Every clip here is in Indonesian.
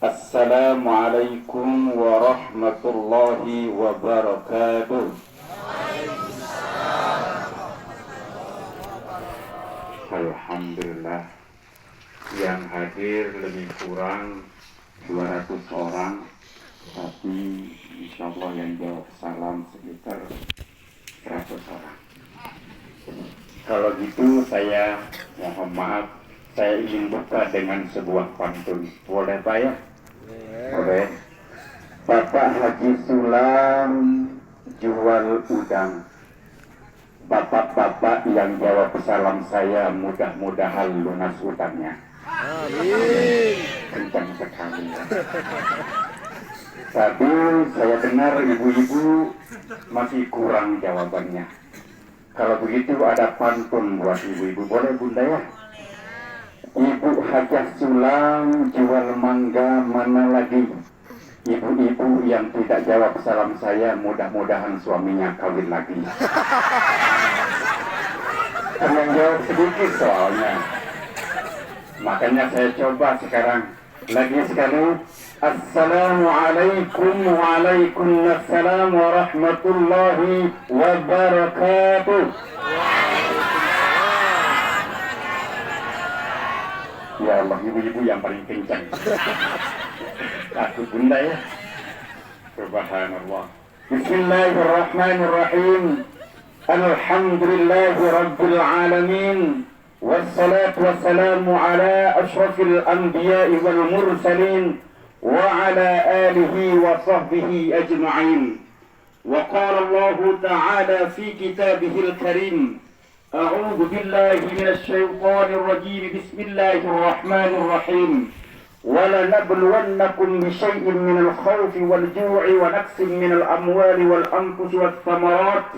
Assalamualaikum warahmatullahi wabarakatuh. Alhamdulillah, yang hadir lebih kurang 200 orang, tapi insya Allah yang jawab salam sekitar 100 orang. Kalau gitu saya mohon maaf, saya ingin buka dengan sebuah pantun. Boleh Pak ya? Boleh. Bapak Haji Sulam jual udang. Bapak-bapak yang jawab salam saya mudah-mudahan lunas utangnya. Amin. Kencang sekali ya. Tapi saya dengar ibu-ibu masih kurang jawabannya. Kalau begitu ada pantun buat ibu-ibu. Boleh Bunda ya? Ibu Hajah Sulam jual mangga mana lagi? Ibu-ibu yang tidak jawab salam saya mudah-mudahan suaminya kawin lagi. Kalian jawab sedikit soalnya. Makanya saya coba sekarang. Lagi sekali. Assalamualaikum waalaikumsalam warahmatullahi wabarakatuh. Ya Allah, ibu-ibu yang paling kencang. Aku Bunda ya. Subhanallah. Bismillahirrahmanirrahim. Alhamdulillahi rabbil alamin. Wassalatu wassalamu ala ashrafil anbiya'i wal mursalin wa ala alihi wa sahbihi ajma'in. Wa qala Allah ta'ala fi kitabihil karim. أعوذ بالله من الشيطان الرجيم بسم الله الرحمن الرحيم ولنبلونكم بشيء من الخوف والجوع ونقص من الأموال والأنفس والثمرات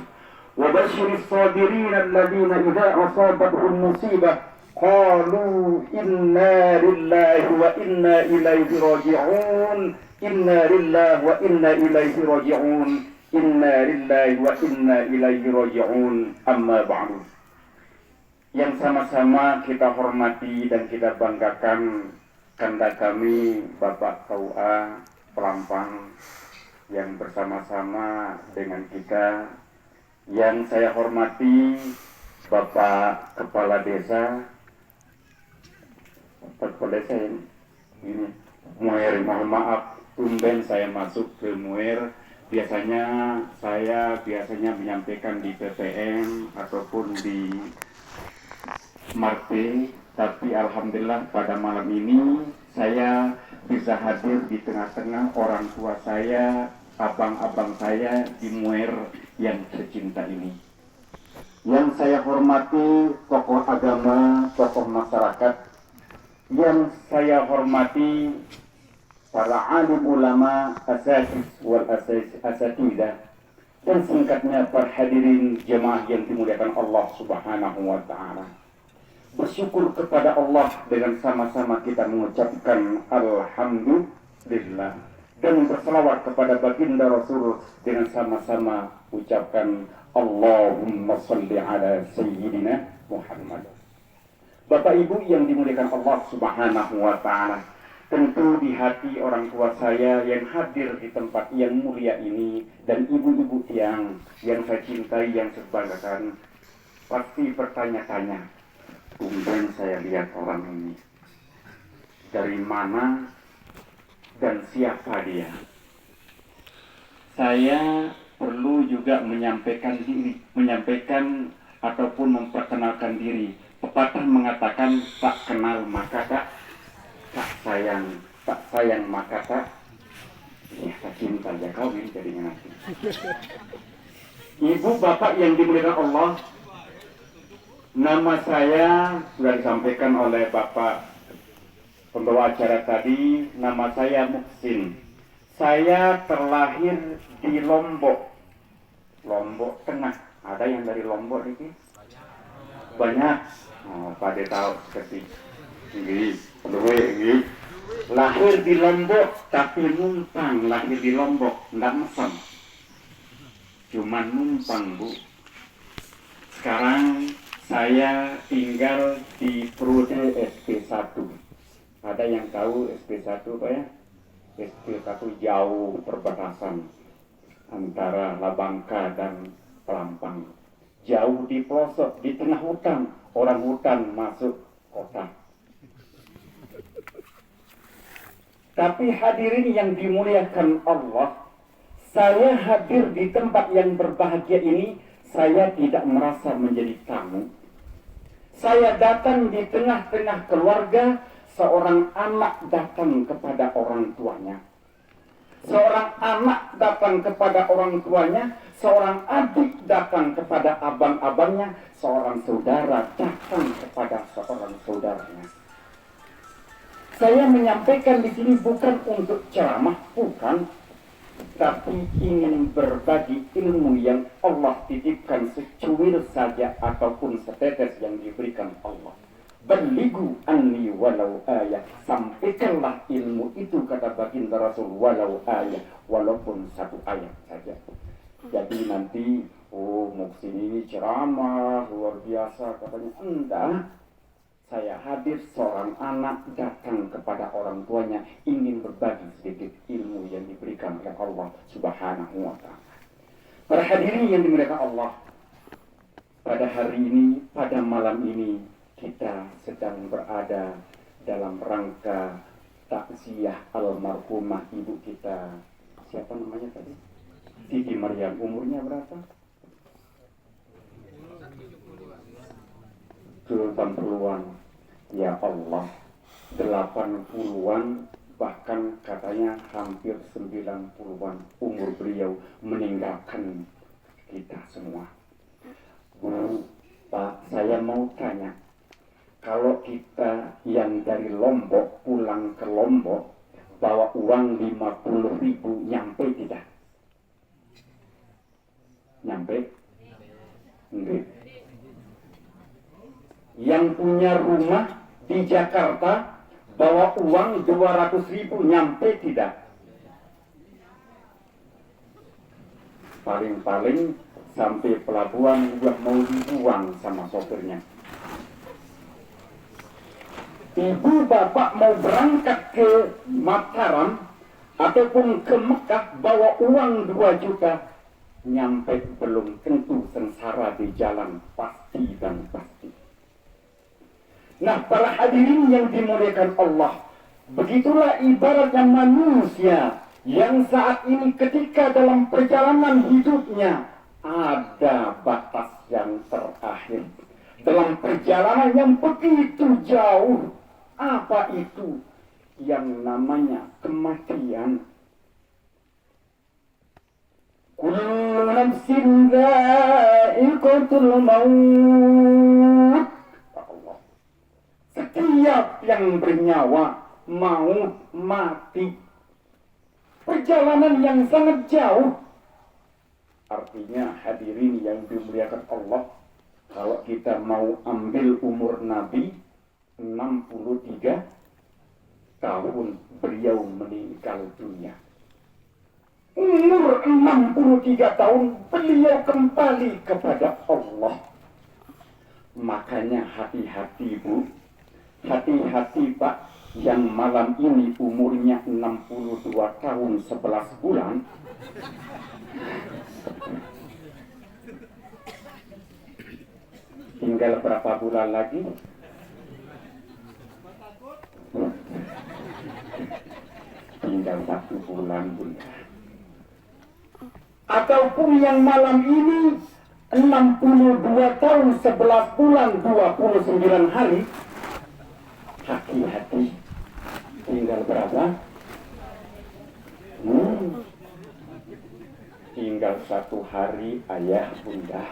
وبشر الصابرين الذين إذا أصابتهم مصيبة قالوا إنا لله وإنا إليه راجعون إنا لله وإنا إليه راجعون إنا لله وإنا إليه راجعون أما بعد. Yang sama-sama kita hormati dan kita banggakan kanda kami Bapak KUA Pelampang yang bersama-sama dengan kita. Yang saya hormati Bapak Kepala Desa ini Muir, mohon maaf tumben saya masuk ke Muir. Biasanya saya menyampaikan di PPM ataupun di Marte, tapi alhamdulillah pada malam ini saya bisa hadir di tengah-tengah orang tua saya, abang-abang saya di Muir yang tercinta ini. Yang saya hormati tokoh agama, tokoh masyarakat, yang saya hormati para alim ulama, asatidz wal asatidzah, dan singkatnya para hadirin jemaah yang dimuliakan Allah Subhanahu wa taala. Bersyukur kepada Allah dengan sama-sama kita mengucapkan Alhamdulillah, dan berselawat kepada baginda Rasul dengan sama-sama ucapkan Allahumma salli ala Sayyidina Muhammad. Bapak Ibu yang dimuliakan Allah Subhanahu wa ta'ala, tentu di hati orang tua saya yang hadir di tempat yang mulia ini dan ibu-ibu yang saya cintai, yang saya banggakan, pasti bertanya-tanya, kemudian saya lihat orang ini dari mana dan siapa dia. Saya perlu juga menyampaikan ataupun memperkenalkan diri. Pepatah mengatakan tak kenal maka tak sayang maka tak cinta ya kawin jadinya nanti. Ibu bapak yang dimuliakan Allah, nama saya sudah disampaikan oleh Bapak pembawa acara tadi. Nama saya Muhsin. Saya terlahir di Lombok Tengah. Ada yang dari Lombok ini? Banyak. Oh, pada tahu seperti ini. Lahir di Lombok tapi numpang. Lahir di Lombok, nggak mesen. Cuma numpang, Bu. Sekarang saya tinggal di Prode SP1. Ada yang tahu SP1 Pak ya? SD satu jauh perbatasan antara Labangka dan Pelampang. Jauh di pelosok, di tengah hutan, orang hutan masuk kota. Tapi hadirin yang dimuliakan Allah, saya hadir di tempat yang berbahagia ini, saya tidak merasa menjadi tamu. Saya datang di tengah-tengah keluarga, seorang anak datang kepada orang tuanya. Seorang anak datang kepada orang tuanya, seorang adik datang kepada abang-abangnya, seorang saudara datang kepada seorang saudaranya. Saya menyampaikan di sini bukan untuk ceramah, bukan, tapi ingin berbagi ilmu yang Allah titipkan secuil saja ataupun setetes yang diberikan Allah. Baligu anni walau ayat, sampaikanlah ilmu itu, kata baginda Rasul, walau ayat, walaupun satu ayat saja. Jadi nanti, Muksin ini ceramah luar biasa katanya. Enggak, saya hadir seorang anak datang kepada orang tuanya ingin berbagi sedikit ilmu yang diberikan oleh Allah Subhanahu wa ta'ala. Para hadirin yang dimuliakan Allah, pada hari ini, pada malam ini, kita sedang berada dalam rangka takziah almarhumah ibu kita. Siapa namanya tadi? Siti Maryam. Umurnya berapa? 80-an. Ya Allah, 80-an, bahkan katanya hampir 90-an umur beliau meninggalkan kita semua. Bu, Pak, saya mau tanya, kalau kita yang dari Lombok pulang ke Lombok bawa uang 50.000, nyampe tidak? Nyampe? Enggak. Yang punya rumah di Jakarta bawa uang 200.000, nyampe tidak? Paling-paling sampai pelabuhan udah mau dibuang sama sopirnya. Ibu bapak mau berangkat ke Mataram ataupun ke Mekah bawa uang 2 juta, nyampe belum tentu, sengsara di jalan pasti dan pasti. Nah, para hadirin yang dimuliakan Allah, begitulah ibaratnya manusia yang saat ini ketika dalam perjalanan hidupnya ada batas yang terakhir. Dalam perjalanan yang begitu jauh, apa itu? Yang namanya kematian. Kullu nafsin dha'iqatul maut. Allah. Setiap yang bernyawa maut, mati. Perjalanan yang sangat jauh. Artinya hadirin yang dimuliakan Allah, kalau kita mau ambil umur Nabi 63 tahun beliau meninggal dunia. Umur 63 tahun beliau kembali kepada Allah. Makanya hati-hati Bu, hati-hati Pak, yang malam ini umurnya 62 tahun 11 bulan. Tinggal berapa bulan lagi? Tinggal 1 bulan Bunda. Ataupun yang malam ini 62 tahun 11 bulan 29 hari. Hati-hati. Tinggal berapa? Tinggal 1 hari ayah Bunda.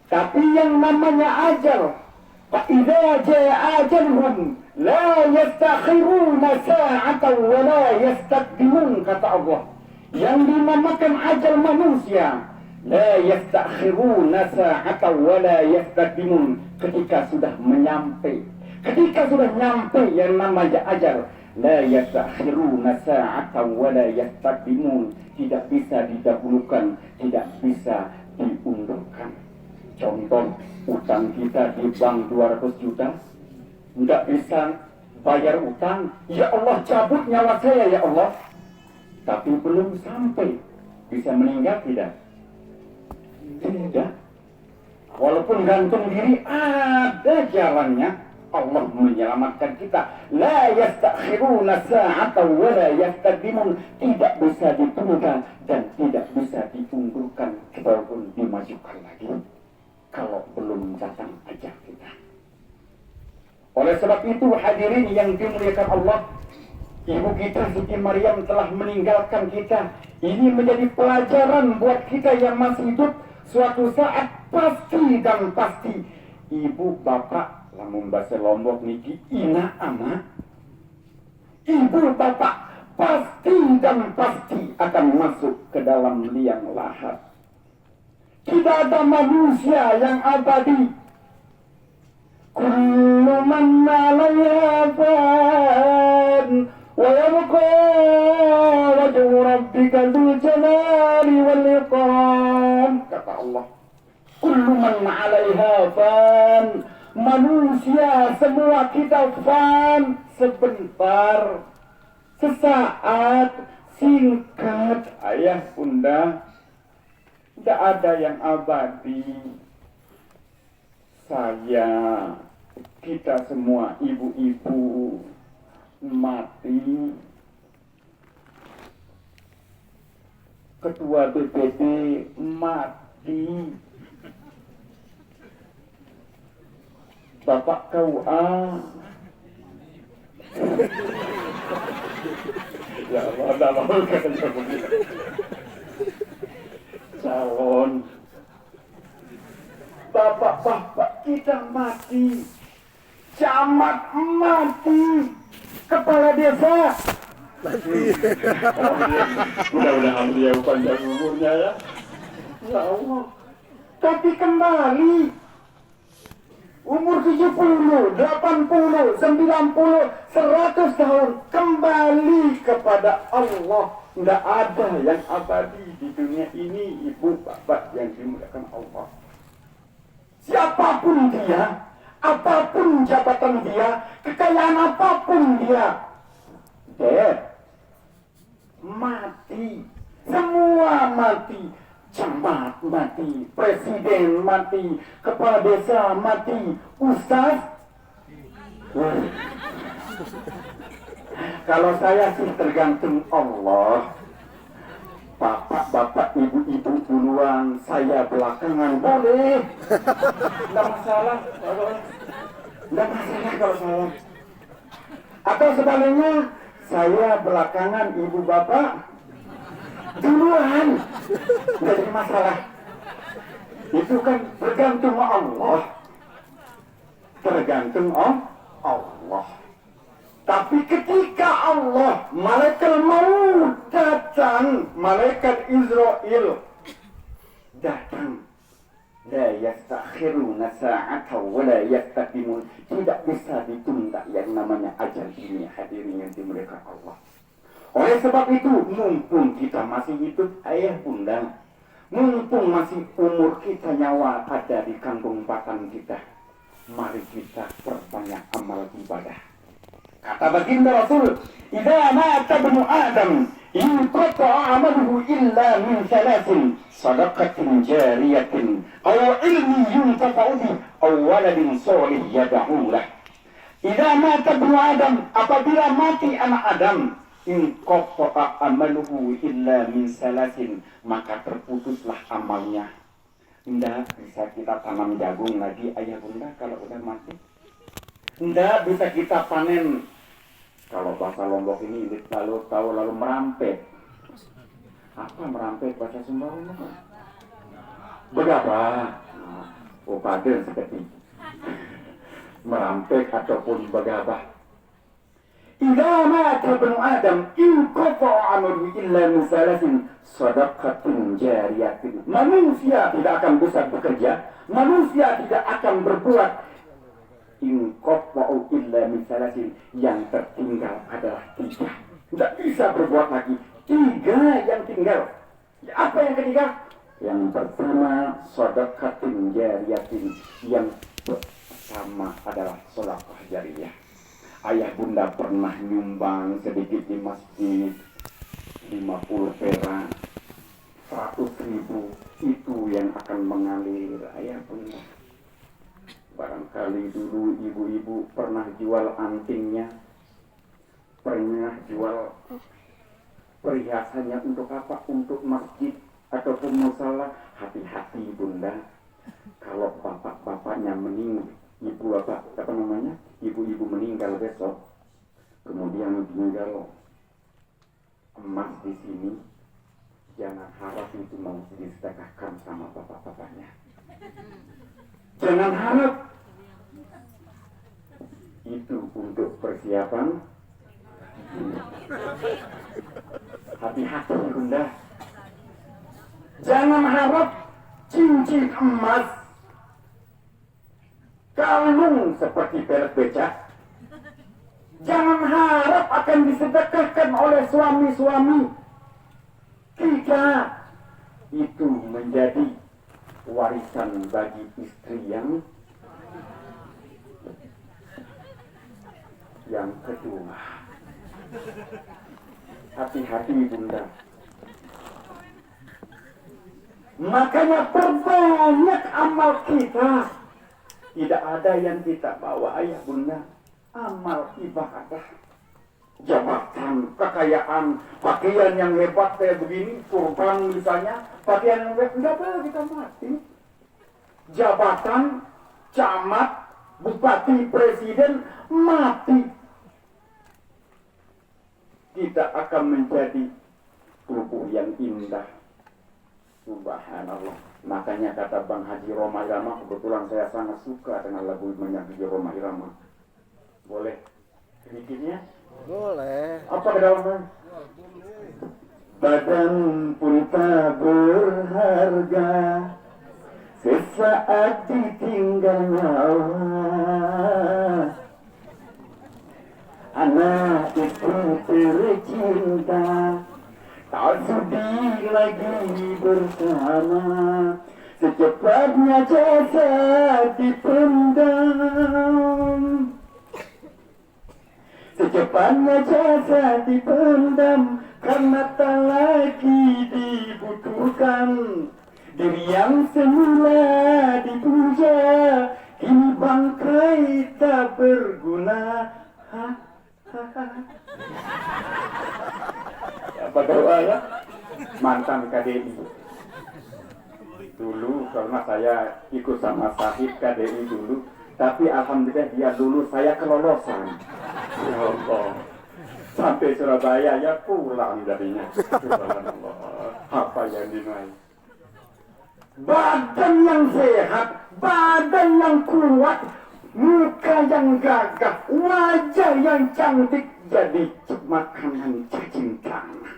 Tapi yang namanya ajal, فَإِذَا جَاءَ أَجَلُهُمْ لَا يَسْتَأْخِرُونَ سَاعَةً وَلَا يَسْتَقْدِمُونَ, kata Allah. Yang dinamakan ajal manusia, لَا يَسْتَأْخِرُونَ سَاعَةً وَلَا يَسْتَقْدِمُونَ, ketika sudah menyampai. Ketika sudah nyampe yang namanya ajal, لَا يَسْتَأْخِرُونَ سَاعَةً وَلَا يَسْتَقْدِمُونَ, tidak bisa didahulukan, tidak bisa diundurkan. Contoh, utang kita di bank 200 juta, nggak bisa bayar utang. Ya Allah, cabut nyawa saya ya Allah. Tapi belum sampai. Bisa meninggal tidak? Tidak. Walaupun gantung diri, ada jalannya. Allah menyelamatkan kita. La yastakhiruna sa'atan wa la yastaqdimun. Tidak bisa ditunda dan tidak bisa diunggulkan ataupun dimajukan lagi kalau belum datang ajal kita. Oleh sebab itu hadirin yang dimuliakan Allah, ibu kita Siti Maryam telah meninggalkan kita. Ini menjadi pelajaran buat kita yang masih hidup. Suatu saat pasti dan pasti ibu bapak, lamun bahasa Lombok niki, ina ama, ibu bapak pasti dan pasti akan masuk ke dalam liang lahat. Tidak ada manusia yang abadi. Kullu man 'alaiha fan wa yabqa wajhu rabbika dzul jalali wal ikram. Kata Allah, kullu man 'alaiha fan. Manusia semua kita fan, sebentar, sesaat, singkat. Ayah, bunda, tidak ada yang abadi. Saya, kita semua ibu-ibu mati. Ketua BPD mati. Bapak KUA. Ya Allah, Allah katanya begitu. Calon bapak-bapak kita mati, camat mati, kepala desa mati. Mudah-mudahan dia panjang umurnya ya. Ya Allah. Tapi kembali umur 70, 80, 90, 100 tahun kembali kepada Allah. Tidak ada yang abadi di dunia ini, ibu bapak yang dimuliakan Allah. Siapapun dia, apapun jabatan dia, kekayaan apapun dia, mati. Semua mati. Camat mati, presiden mati, kepala desa mati, ustaz. Kalau saya sih tergantung Allah. Bapak-bapak, ibu-ibu duluan, saya belakangan, boleh. Tidak masalah. Tidak masalah kalau saya. Atau sebaliknya, saya belakangan, ibu bapak duluan. Jadi masalah. Itu kan bergantung Allah. Tergantung Allah. Tapi ketika Allah, malaikat maut datang, malaikat Israel datang, la yastakhiruna sa'atan wa la yastaqdimun. Tidak bisa ditunda yang namanya ajal ini, hadirin yang dimuliakan Allah. Oleh sebab itu, mumpung kita masih hidup, ayah bunda, mumpung masih umur kita, nyawa ada di kantong batan kita, mari kita perbanyak amal ibadah. Kata baginda Rasul, "Idza mata ibnu Adam, inqata'a 'amaluhu illa min thalathin, shadaqatin jariyatin, aw ilmin yuntafa'u bihi, aw waladin shalih yad'u lahu." Idza mata ibnu Adam, apabila mati anak Adam, inqata'a 'amaluhu illa min thalathin, maka terputuslah amalnya. Tidak bisa kita tanam jagung lagi, ayah bunda, kalau udah mati. Tidak bisa kita panen. Kalau bahasa Lombok ini lalu tahu lalu merampet. Apa merampet bahasa Sumba? Begabah. Oh, paden seperti merampet ataupun begabah. Idza mata ibnu Adam inqata'a 'amaluhu illa min thalathin, shadaqatin jariyatin. Manusia tidak akan bisa bekerja, manusia tidak akan berbuat. Inqata'u illa min thalathin, yang tertinggal adalah 3. Tidak bisa berbuat lagi. 3 yang tinggal. Apa yang ketiga? Yang pertama shadaqatin jariyatin, yang pertama adalah sedekah jariyah. ayah bunda pernah nyumbang sedikit di masjid 50 perak, 100.000 itu yang akan mengalir ayah bunda. Barangkali dulu ibu-ibu pernah jual antingnya, pernah jual perhiasannya untuk apa? Untuk masjid ataupun musala. Hati-hati bunda, kalau bapak-bapaknya meninggal, ibu-ibu meninggal besok, kemudian tinggal emas di sini, jangan harap itu mau disedekahkan sama bapak-bapaknya. Jangan harap itu untuk persiapan. Hati-hati bunda. Jangan harap cincin emas, kalung seperti pelet becak. Jangan harap akan disedekahkan oleh suami-suami kita. Itu menjadi warisan bagi istri yang kedua. Hati-hati bunda. Makanya perbanyak amal kita. Tidak ada yang kita bawa ayah bunda. Amal ibadah, jabatan, kekayaan, pakaian yang hebat kayak begini, kurban misalnya, pakaian yang hebat, tidak boleh kita mati. Jabatan, camat, bupati, presiden, mati. Kita akan menjadi tubuh yang indah. Subhanallah. Makanya kata Bang Haji Roma Irama, kebetulan saya sangat suka dengan lagu Haji Roma Irama. Boleh sedikitnya? Boleh. Apa ke dalamnya? Badan pun tak berharga, sesaat ditinggal nyawa. Anak itu tercinta, tak sudi lagi bersama. Secepatnya jasad dipendam, secepatnya jasad dipendam, karena tak lagi dibutuhkan. Diri yang semula dipuja, kini bangkai tak berguna. Apa doanya? Mantan KDI. Dulu karena saya ikut sama Sahib KDI dulu, tapi alhamdulillah dia dulu saya kelolosan. Ya Allah. Sampai Surabaya ya pulang jadinya. Subhanallah. Apa yang dinaik? Badan yang sehat, badan yang kuat, muka yang gagah, wajah yang cantik, jadi makanan cacing tanah.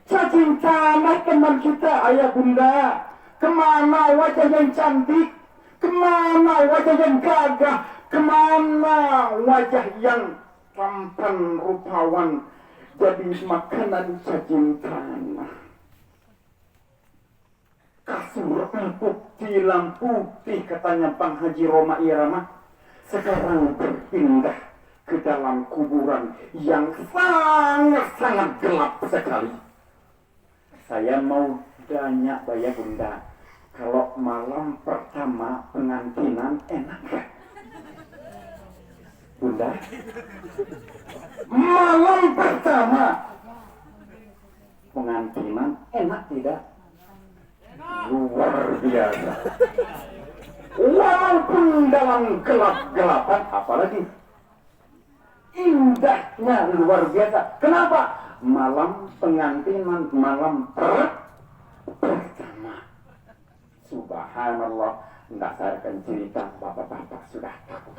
Cacing tanah teman kita ayah bunda. Kemana wajah yang cantik, kemana wajah yang gagah, kemana wajah yang tampan rupawan, jadi makanan cacing tanah. Kasur empuk, tilam putih, katanya Bang Haji Roma Irama, sekarang berpindah ke dalam kuburan yang sangat-sangat gelap sekali. Saya mau tanya Bayah Bunda, kalau malam pertama pengantinan enak gak? Bunda, malam pertama pengantinan enak tidak? Luar biasa. Walaupun dalam gelap-gelapan, apalagi indahnya luar biasa. Kenapa? Malam pengantinan, malam pertama. Subhanallah. Tidak saya akan cerita, bapak-bapak sudah tahu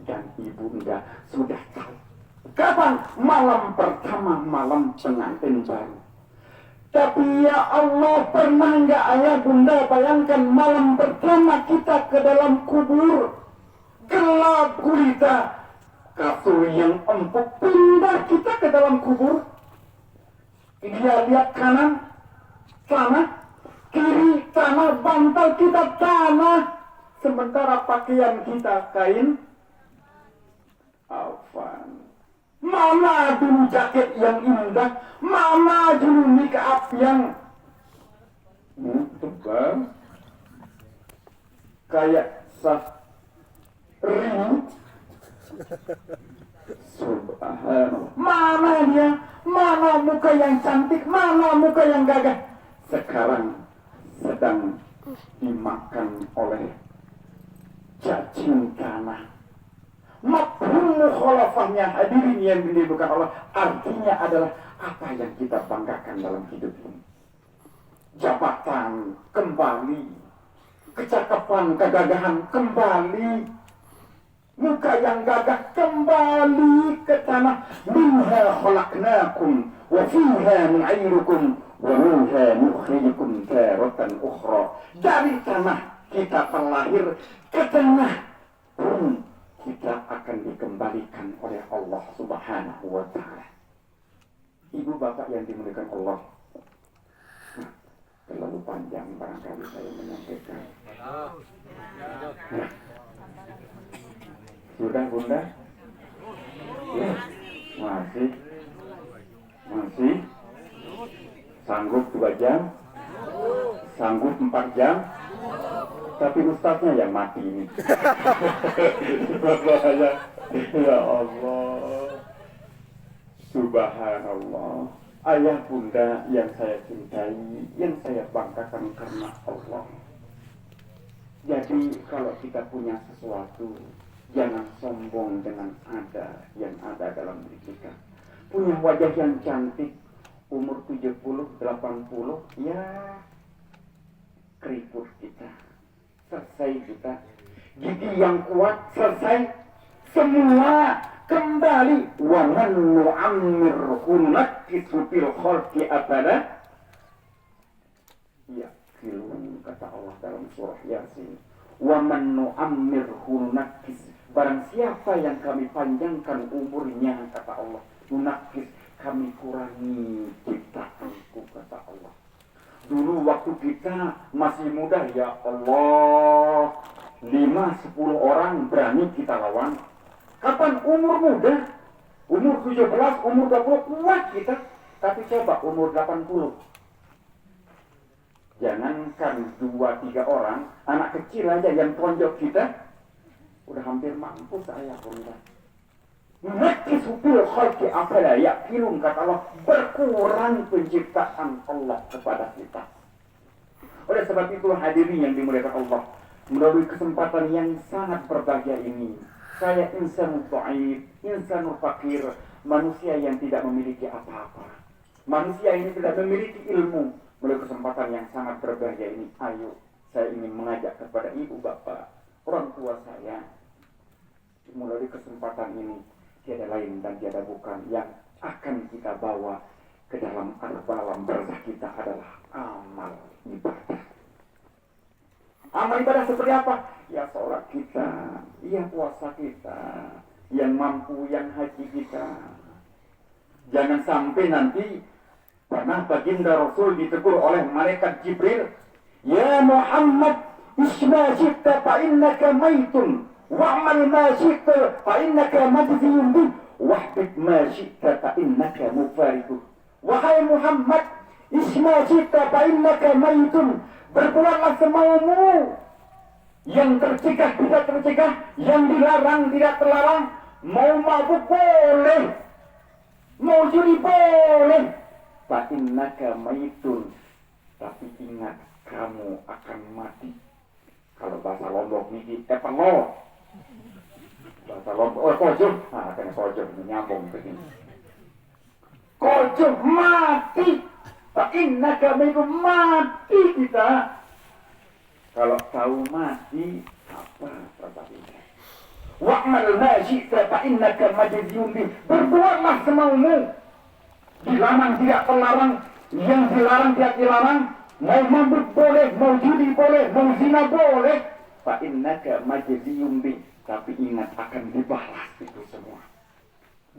dan ibunda sudah tahu. Kapan malam pertama, malam pengantin baru? Tapi ya Allah, pernah nggak ayah bunda bayangkan malam pertama kita ke dalam kubur, gelap gulita, kasur yang empuk, pindah kita ke dalam kubur. Dia lihat kanan, tanah, kiri tanah, bantal kita tanah, sementara pakaian kita kain mana dulu jaket yang indah, mana dulu nikah yang tebal kayak ring. Subhanallah. Mana dia? Mana muka yang cantik? Mana muka yang gagah? Sekarang sedang dimakan oleh cacing tanah. Mafhum mukhalafahnya hadirin yang dimuliakan Allah, artinya adalah apa yang kita banggakan dalam hidup ini. Jabatan kembali, kecakapan, kegagahan kembali, muka yang gagah kembali ke tanah. Minha khalaqnakum wa fiha nu'idukum wa minha nukhrijukum taratan ukhra. Dari tanah kita terlahir, ke tanah pun kita akan dikembalikan oleh Allah Subhanahu wa ta'ala. Ibu bapak yang dimuliakan Allah, terlalu panjang barangkali saya menyampaikan. Sudah bunda? Ya, masih sanggup 2 jam? Sanggup 4 jam? Tapi ustaznya yang mati ini. Ya Allah, subhanallah. Ayah bunda yang saya cintai, yang saya banggakan karena Allah. Jadi kalau kita punya sesuatu, jangan sombong dengan yang ada dalam diri kita. Punya wajah yang cantik, umur 70, 80, ya keriput kita selesai kita. Gigi yang kuat selesai, semua kembali. Wa man nu'ammirhu nakkisu fil khalqi abada. Ya, filun kata Allah dalam surah Yasin. Wa man nu'ammirhu nakkis. Barang siapa yang kami panjangkan umurnya, kata Allah, nunakkis, kami kurangi ciptaanku, kata Allah. Dulu waktu kita masih muda, ya Allah, 5-10 orang berani kita lawan. Kapan umur muda? Umur 17, umur 20 kuat kita. Tapi coba umur 80. Jangankan 2-3 orang, anak kecil aja yang tonjok kita, udah hampir mampu saya bunda. Nakis fil khalqi afala yaqilun, kata Allah, berkurang penciptaan Allah kepada kita. Oleh sebab itu hadirin yang dimuliakan Allah, melalui kesempatan yang sangat berbahagia ini, saya insan dhaif, insan fakir, manusia yang tidak memiliki apa-apa, manusia ini tidak memiliki ilmu. Melalui kesempatan yang sangat berbahagia ini, ayo saya ingin mengajak kepada ibu bapak, orang tua saya, melalui kesempatan ini, tiada lain dan tiada bukan yang akan kita bawa ke dalam alam barzah kita adalah amal ibadah. Amal ibadah seperti apa? Ya sholat kita, ya puasa kita, yang mampu, yang haji kita. Jangan sampai nanti pernah baginda Rasul ditegur oleh malaikat Jibril, ya Muhammad, isma syi'ta fa innaka maitun, wa'mal ma syi'ta fa innaka majziyun bih, wahbib ma syi'ta fa innaka mufariduh. Wahai Muhammad, isma syi'ta fa innaka maitun, berbuatlah semaumu. Yang tercegah tidak tercegah, yang dilarang tidak terlarang. Mau mabuk boleh, mau judi boleh. Fa innaka maitun, tapi ingat kamu akan mati. Kalau bahasa Lombok ini epelo. Bahasa Lombok, kojong. Nah, kena kojong, nyambung ke sini. Kojong mati. Fa innaka maitun, mati kita. Kalau tahu mati, apa pertanyaan? Wa'mal ma syi'ta fa innaka majziyun bih. Berbuatlah semaumu. Dilarang tidak terlarang, yang dilarang tidak dilarang. Mau mabuk boleh, mau judi boleh, mau zina boleh. Fa innaka majziyun bih. Tapi ingat akan dibalas itu semua.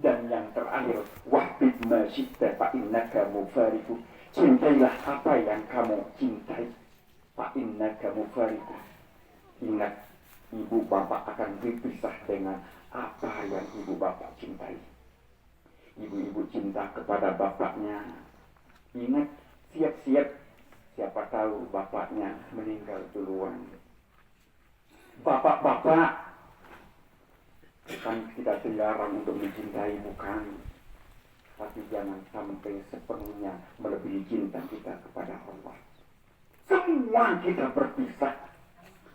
Dan yang terakhir, wahbib ma syi'ta fa innaka mufariqu. Cintailah apa yang kamu cintai. Fa innaka mufariqu. Ingat, ibu bapak akan berpisah dengan apa yang ibu bapak cintai. ibu-ibu cinta kepada bapaknya. Ingat, siap-siap, siapa tahu bapaknya meninggal duluan. Bapak-bapak, bukan kita dilarang untuk mencintai, bukan. Tapi jangan sampai sepenuhnya melebihi cinta kita kepada Allah. Semua kita berpisah,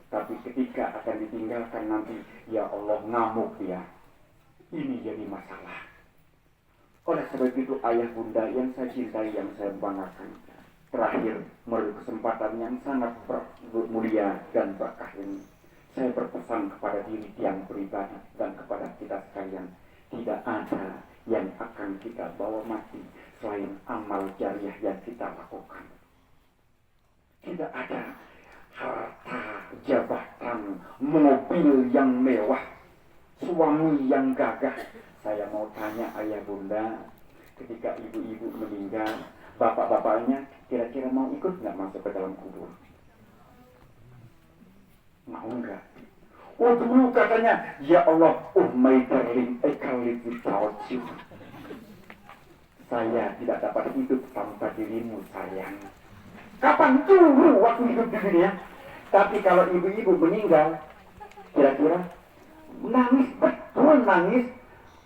tapi ketika akan ditinggalkan nanti, ya Allah, ngamuk dia. Ini jadi masalah. Oleh sebab itu, ayah bunda yang saya cintai, yang saya banggakan, terakhir melalui kesempatan yang sangat mulia dan berkah ini, saya berpesan kepada diri yang pribadi dan kepada kita sekalian, tidak ada yang akan kita bawa mati selain amal jariah yang kita lakukan. Tidak ada harta, jabatan, mobil yang mewah, suami yang gagah. Saya mau tanya ayah bunda, ketika ibu-ibu meninggal, bapak-bapaknya kira-kira mau ikut nggak masuk ke dalam kubur? Mau nggak? Oh dulu katanya, ya Allah, my darling, saya tidak dapat hidup tanpa dirimu sayang. Kapan dulu waktu hidup di dunia? Tapi kalau ibu-ibu meninggal, kira-kira nangis, betul nangis.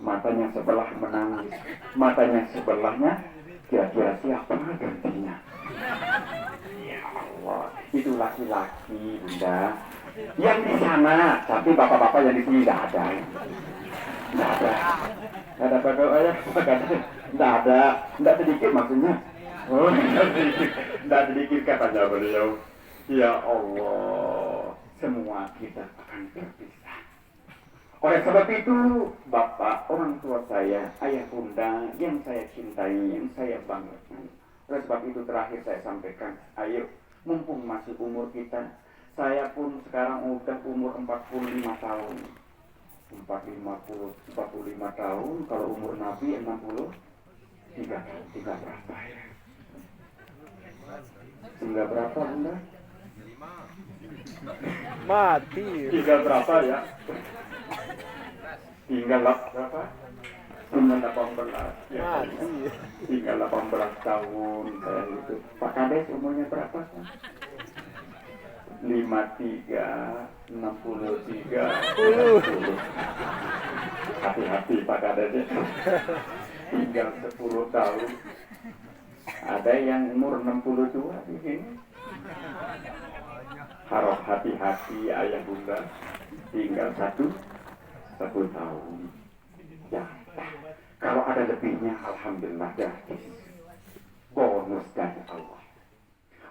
Matanya sebelah menangis, matanya sebelahnya, kira-kira siapa gantinya? Ya Allah, itu laki-laki bunda yang di sana, tapi bapak-bapak yang di sini tidak ada. Tidak ada bapak ayah, tidak ada, tidak sedikit maksudnya. Oh, tidak sedikit katanya beliau. Ya Allah, semua kita akan berpisah. Oleh sebab itu, bapak, orang tua saya, ayah bunda yang saya cintai, yang saya banggakan. Oleh sebab itu terakhir saya sampaikan, ayo, mumpung masih umur kita, saya pun sekarang udah umur 45 tahun. 45 tahun, kalau umur Nabi 63 tahun. Tinggal berapa ya? Tinggal berapa bunda? Mati. Tinggal berapa ya? Tinggal berapa? Tinggal 18 ya. Mati. Tinggal 18 tahun saya itu. Pak Kades umurnya berapa? 53, 63, 60. Hati-hati Pak Kades ya. Tinggal 10 tahun. Ada yang umur 62 di sini. Harap hati-hati ayah bunda. Tinggal satu tahun. Ya, kalau ada lebihnya, alhamdulillah gratis. Bonus dari Allah.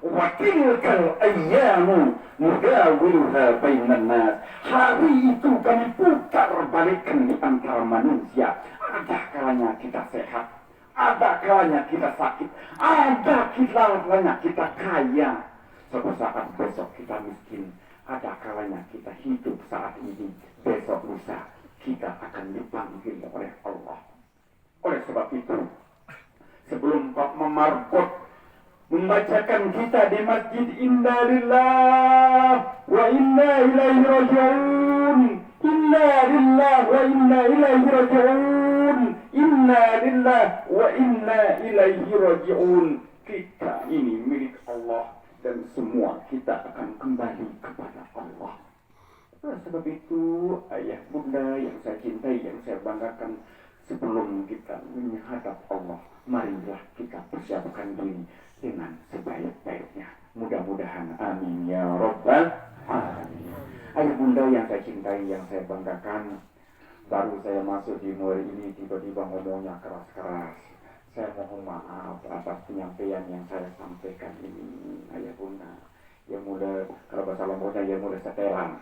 Wa tilkal ayyamu nudawiluha bainan nas. Hari itu kami putar balikkan di antara manusia. Ada kalanya kita sehat, ada kalanya kita sakit, ada kalanya kita kaya, suatu saat besok kita miskin. Ada kalanya kita hidup saat ini, besok lusa kita akan dipanggil oleh Allah. Oleh sebab itu, sebelum Pak Memarbot membacakan kita di masjid, inna lillah wa inna ilaihi raji'un, inna lillah wa inna ilaihi raji'un, inna lillah wa inna ilaihi raji'un. Kita ini milik Allah dan semua kita akan kembali kepada Allah. Oleh sebab itu, ayah bunda yang saya cintai, yang saya banggakan, sebelum kita menghadap Allah, marilah kita persiapkan diri dengan sebaik-baiknya. Mudah-mudahan amin ya rabbal alamin. Ayah bunda yang saya cintai, yang saya banggakan, baru saya masuk di umur ini tiba-tiba ngomongnya keras-keras. Saya mohon maaf atas penyampaian yang saya sampaikan ini, ayah bunda. Yang mulai, kalau bahasa Lomboknya, yang mulai setelan.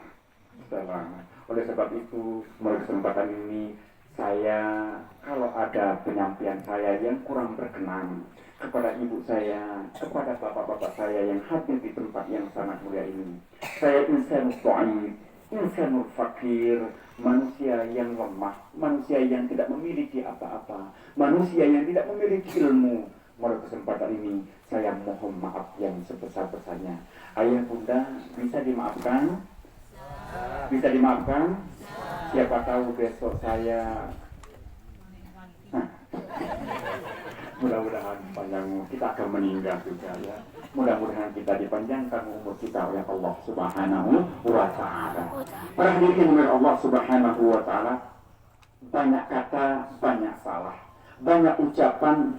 Oleh sebab itu, melalui kesempatan ini, saya, kalau ada penyampaian saya yang kurang berkenan kepada ibu saya, kepada bapak-bapak saya yang hadir di tempat yang sangat mulia ini, saya insan dhaif, insan fakir, manusia yang lemah, manusia yang tidak memiliki apa-apa, manusia yang tidak memiliki ilmu. Melalui kesempatan ini, saya mohon maaf yang sebesar-besarnya. Ayah bunda, bisa dimaafkan? Bisa dimaafkan? Siapa tahu besok saya Mudah-mudahan panjang kita akan meninggal juga ya. Mudah-mudahan kita dipanjangkan umur kita oleh Allah Subhanahu wa Ta'ala. Para hadirin oleh Allah Subhanahu wa Ta'ala, banyak kata, banyak salah, banyak ucapan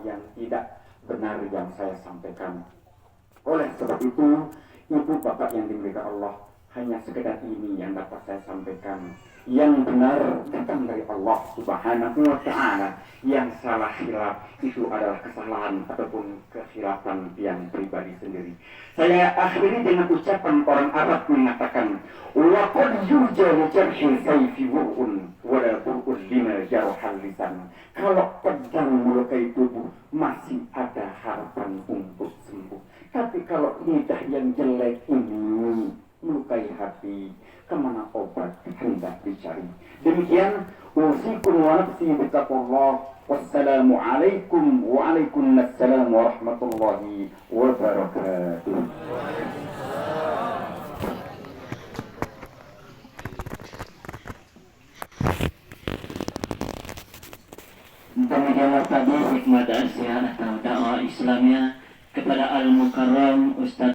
yang tidak benar yang saya sampaikan. Oleh sebab itu, ibu bapak yang dimuliakan Allah, hanya sekedar ini yang dapat saya sampaikan. Yang benar datang dari Allah Subhanahu wa Ta'ala. Yang salah khilaf itu adalah kesalahan ataupun kekhilafan yang pribadi sendiri. Saya akhiri dengan ucapan orang Arab mengatakan, wa qad yurja jarhi sayfi bur'un wa la bur'un lima jarhal lisan. Kalau pedang melukai tubuh masih ada harapan untuk sembuh. Tapi kalau lidah yang jelek ini melukai hati, kemana obat hendak dicari. Demikian usikum wa nafsi bittaqullah. Wassalamu alaikum wa alaikumussalam warahmatullahi wabarakatuh. Demikianlah tadi hikmah dan nasihat atau dakwah Islamnya kepada Al-Mukarram Ustaz